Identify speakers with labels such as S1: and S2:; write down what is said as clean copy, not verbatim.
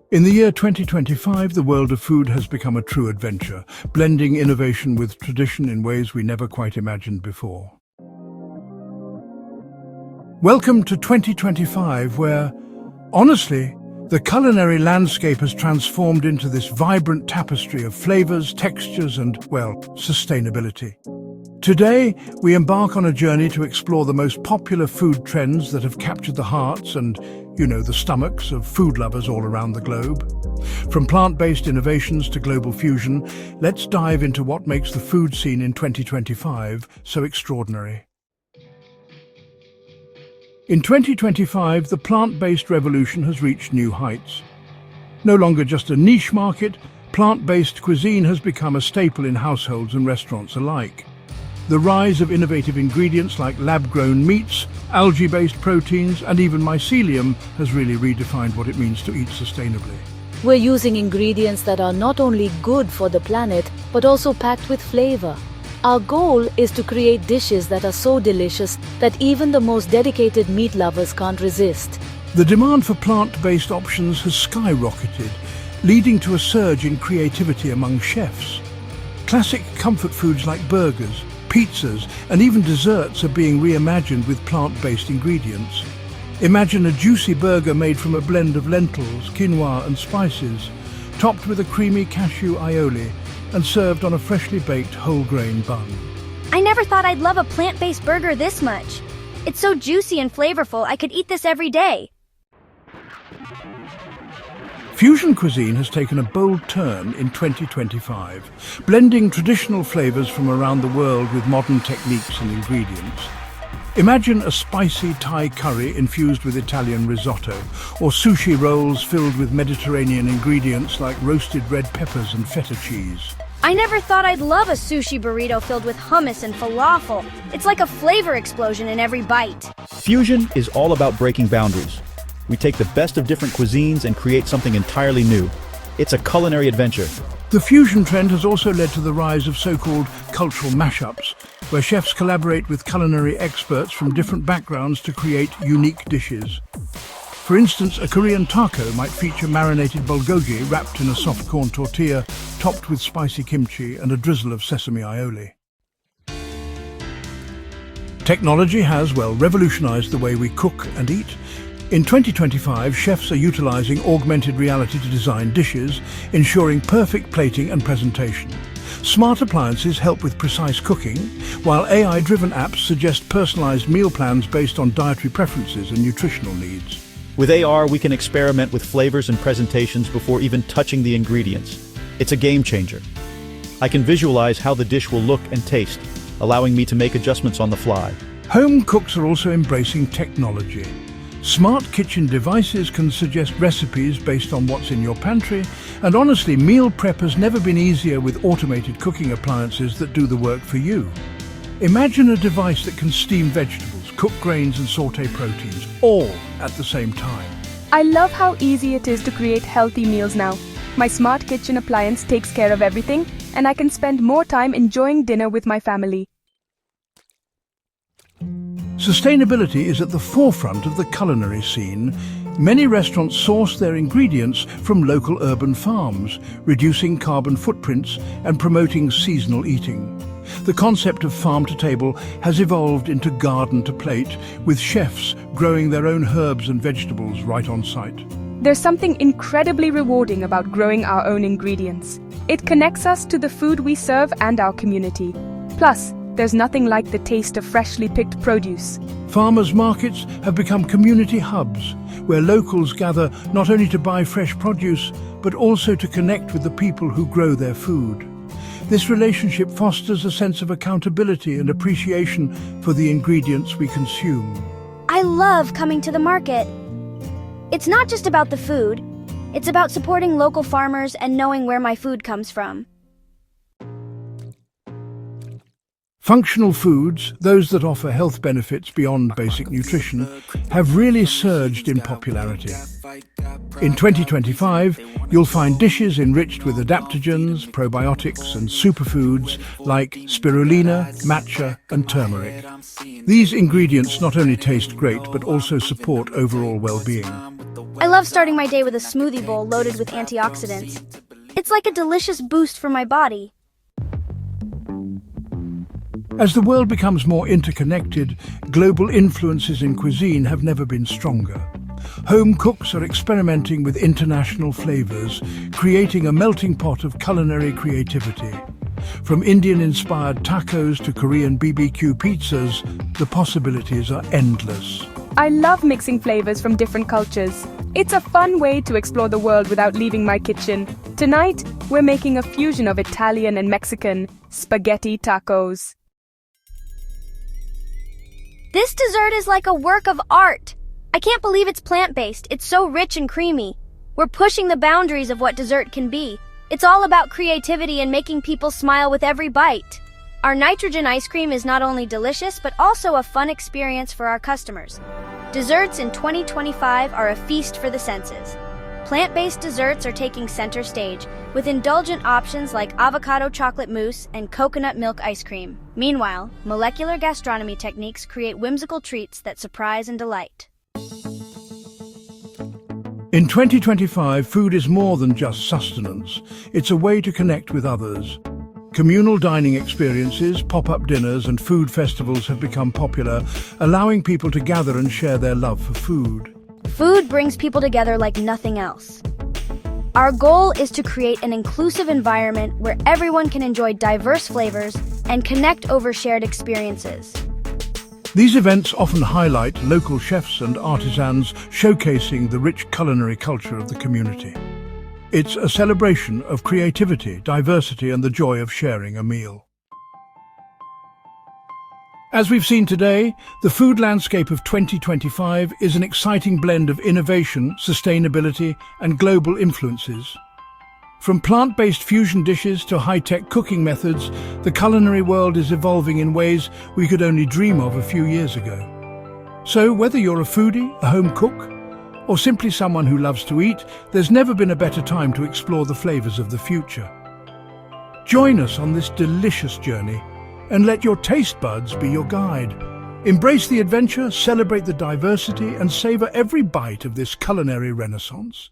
S1: In the year 2025, the world of food has become a true adventure, blending innovation with tradition in ways we never quite imagined before. Welcome to 2025, where, honestly, the culinary landscape has transformed into this vibrant tapestry of flavors, textures, and, well, sustainability. Today, we embark on a journey to explore the most popular food trends that have captured the hearts and, the stomachs of food lovers all around the globe. From plant-based innovations to global fusion, let's dive into what makes the food scene in 2025 so extraordinary. In 2025, the plant-based revolution has reached new heights. No longer just a niche market, plant-based cuisine has become a staple in households and restaurants alike. The rise of innovative ingredients like lab-grown meats, algae-based proteins, and even mycelium has really redefined what it means to eat sustainably.
S2: We're using ingredients that are not only good for the planet, but also packed with flavor. Our goal is to create dishes that are so delicious that even the most dedicated meat lovers can't resist.
S1: The demand for plant-based options has skyrocketed, leading to a surge in creativity among chefs. Classic comfort foods like burgers, pizzas, and even desserts are being reimagined with plant-based ingredients. Imagine a juicy burger made from a blend of lentils, quinoa, and spices, topped with a creamy cashew aioli, and served on a freshly baked whole-grain bun.
S3: I never thought I'd love a plant-based burger this much. It's so juicy and flavorful, I could eat this every day.
S1: Fusion cuisine has taken a bold turn in 2025, blending traditional flavors from around the world with modern techniques and ingredients. Imagine a spicy Thai curry infused with Italian risotto, or sushi rolls filled with Mediterranean ingredients like roasted red peppers and feta cheese.
S3: I never thought I'd love a sushi burrito filled with hummus and falafel. It's like a flavor explosion in every bite.
S4: Fusion is all about breaking boundaries. We take the best of different cuisines and create something entirely new. It's a culinary adventure.
S1: The fusion trend has also led to the rise of so-called cultural mashups, where chefs collaborate with culinary experts from different backgrounds to create unique dishes. For instance, a Korean taco might feature marinated bulgogi wrapped in a soft corn tortilla, topped with spicy kimchi and a drizzle of sesame aioli. Technology has, revolutionized the way we cook and eat. In 2025, chefs are utilizing augmented reality to design dishes, ensuring perfect plating and presentation. Smart appliances help with precise cooking, while AI-driven apps suggest personalized meal plans based on dietary preferences and nutritional needs.
S4: With AR, we can experiment with flavors and presentations before even touching the ingredients. It's a game changer. I can visualize how the dish will look and taste, allowing me to make adjustments on the fly.
S1: Home cooks are also embracing technology. Smart kitchen devices can suggest recipes based on what's in your pantry, and honestly, meal prep has never been easier with automated cooking appliances that do the work for you. Imagine a device that can steam vegetables, cook grains and saute proteins, all at the same time.
S5: I love how easy it is to create healthy meals now. My smart kitchen appliance takes care of everything, and I can spend more time enjoying dinner with my family.
S1: Sustainability is at the forefront of the culinary scene. Many restaurants source their ingredients from local urban farms, reducing carbon footprints and promoting seasonal eating. The concept of farm-to-table has evolved into garden-to-plate, with chefs growing their own herbs and vegetables right on site.
S5: There's something incredibly rewarding about growing our own ingredients. It connects us to the food we serve and our community. Plus, there's nothing like the taste of freshly picked produce.
S1: Farmers' markets have become community hubs, where locals gather not only to buy fresh produce, but also to connect with the people who grow their food. This relationship fosters a sense of accountability and appreciation for the ingredients we consume.
S3: I love coming to the market. It's not just about the food. It's about supporting local farmers and knowing where my food comes from.
S1: Functional foods, those that offer health benefits beyond basic nutrition, have really surged in popularity. In 2025, you'll find dishes enriched with adaptogens, probiotics and superfoods like spirulina, matcha and turmeric. These ingredients not only taste great but also support overall well-being.
S3: I love starting my day with a smoothie bowl loaded with antioxidants. It's like a delicious boost for my body.
S1: As the world becomes more interconnected, global influences in cuisine have never been stronger. Home cooks are experimenting with international flavors, creating a melting pot of culinary creativity. From Indian-inspired tacos to Korean BBQ pizzas, the possibilities are endless.
S5: I love mixing flavors from different cultures. It's a fun way to explore the world without leaving my kitchen. Tonight, we're making a fusion of Italian and Mexican spaghetti tacos.
S3: This dessert is like a work of art. I can't believe it's plant-based. It's so rich and creamy. We're pushing the boundaries of what dessert can be. It's all about creativity and making people smile with every bite. Our nitrogen ice cream is not only delicious, but also a fun experience for our customers. Desserts in 2025 are a feast for the senses. Plant-based desserts are taking center stage, with indulgent options like avocado chocolate mousse and coconut milk ice cream. Meanwhile, molecular gastronomy techniques create whimsical treats that surprise and delight.
S1: In 2025, food is more than just sustenance. It's a way to connect with others. Communal dining experiences, pop-up dinners and food festivals have become popular, allowing people to gather and share their love for food.
S3: Food brings people together like nothing else. Our goal is to create an inclusive environment where everyone can enjoy diverse flavors and connect over shared experiences.
S1: These events often highlight local chefs and artisans, showcasing the rich culinary culture of the community. It's a celebration of creativity, diversity, and the joy of sharing a meal. As we've seen today, the food landscape of 2025 is an exciting blend of innovation, sustainability, and global influences. From plant-based fusion dishes to high-tech cooking methods, the culinary world is evolving in ways we could only dream of a few years ago. So, whether you're a foodie, a home cook, or simply someone who loves to eat, there's never been a better time to explore the flavors of the future. Join us on this delicious journey and let your taste buds be your guide. Embrace the adventure, celebrate the diversity, and savor every bite of this culinary renaissance.